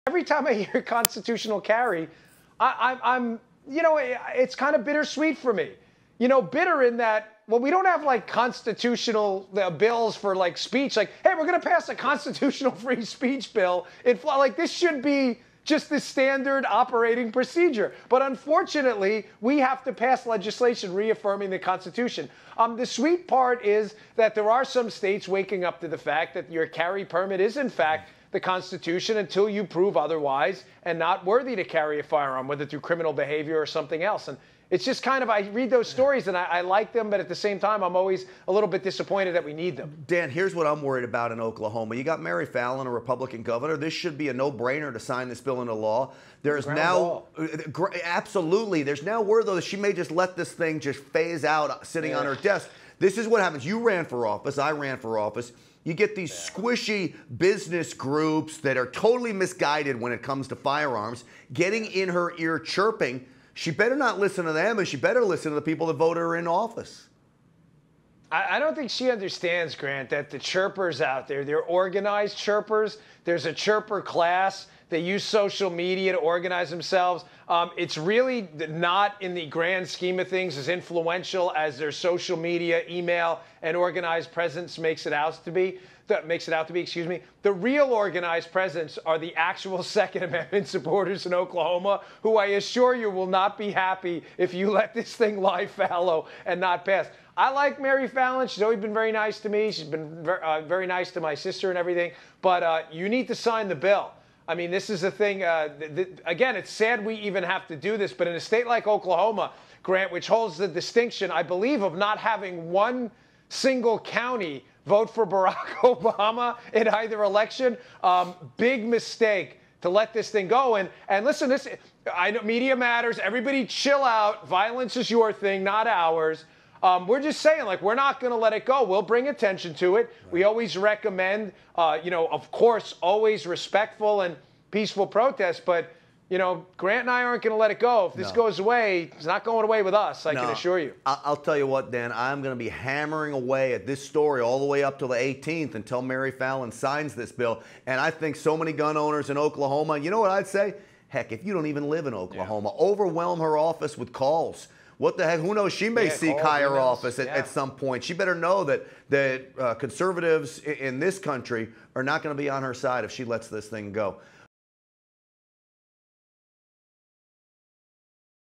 every time I hear constitutional carry, I'm, you know, it's kind of bittersweet for me. You know, bitter in that, well, we don't have like constitutional bills for like speech. Like, hey, we're going to pass a constitutional free speech bill. Like, this should be just the standard operating procedure. But unfortunately, we have to pass legislation reaffirming the Constitution. The sweet part is that there are some states waking up to the fact that your carry permit is, in fact, the Constitution until you prove otherwise and not worthy to carry a firearm, whether through criminal behavior or something else. And it's just kind of, I read those stories and I like them, but at the same time, I'm always a little bit disappointed that we need them. Dan, here's what I'm worried about in Oklahoma. You got Mary Fallin, a Republican governor. This should be a no-brainer to sign this bill into law. There's now, absolutely, there's now word, though, that she may just let this thing just phase out sitting on her desk. This is what happens. You ran for office. I ran for office. You get these squishy business groups that are totally misguided when it comes to firearms, getting in her ear chirping. She better not listen to them, and she better listen to the people that voted her in office. I don't think she understands, Grant, that the chirpers out there, they're organized chirpers. There's a chirper class. They use social media to organize themselves. It's really not, in the grand scheme of things, as influential as their social media, email, and organized presence makes it out to be. Excuse me. The real organized presence are the actual Second Amendment supporters in Oklahoma, who I assure you will not be happy if you let this thing lie fallow and not pass. I like Mary Fallin. She's always been very nice to me. She's been very nice to my sister and everything. But you need to sign the bill. I mean, this is a thing. Again, it's sad we even have to do this, but in a state like Oklahoma, Grant, which holds the distinction, I believe, of not having one single county vote for Barack Obama in either election, big mistake to let this thing go. And listen, I know media matters. Everybody chill out. Violence is your thing, not ours. We're just saying, like, we're not going to let it go. We'll bring attention to it. We always recommend, you know, of course, always respectful and peaceful protest. But, you know, Grant and I aren't going to let it go. If this goes away, it's not going away with us, I can assure you. I'll tell you what, Dan, I'm going to be hammering away at this story all the way up till the 18th until Mary Fallin signs this bill. And I think so many gun owners in Oklahoma, you know what I'd say? Heck, if you don't even live in Oklahoma, overwhelm her office with calls. What the heck? Who knows? She may seek higher office at some point. She better know that conservatives in this country are not going to be on her side if she lets this thing go.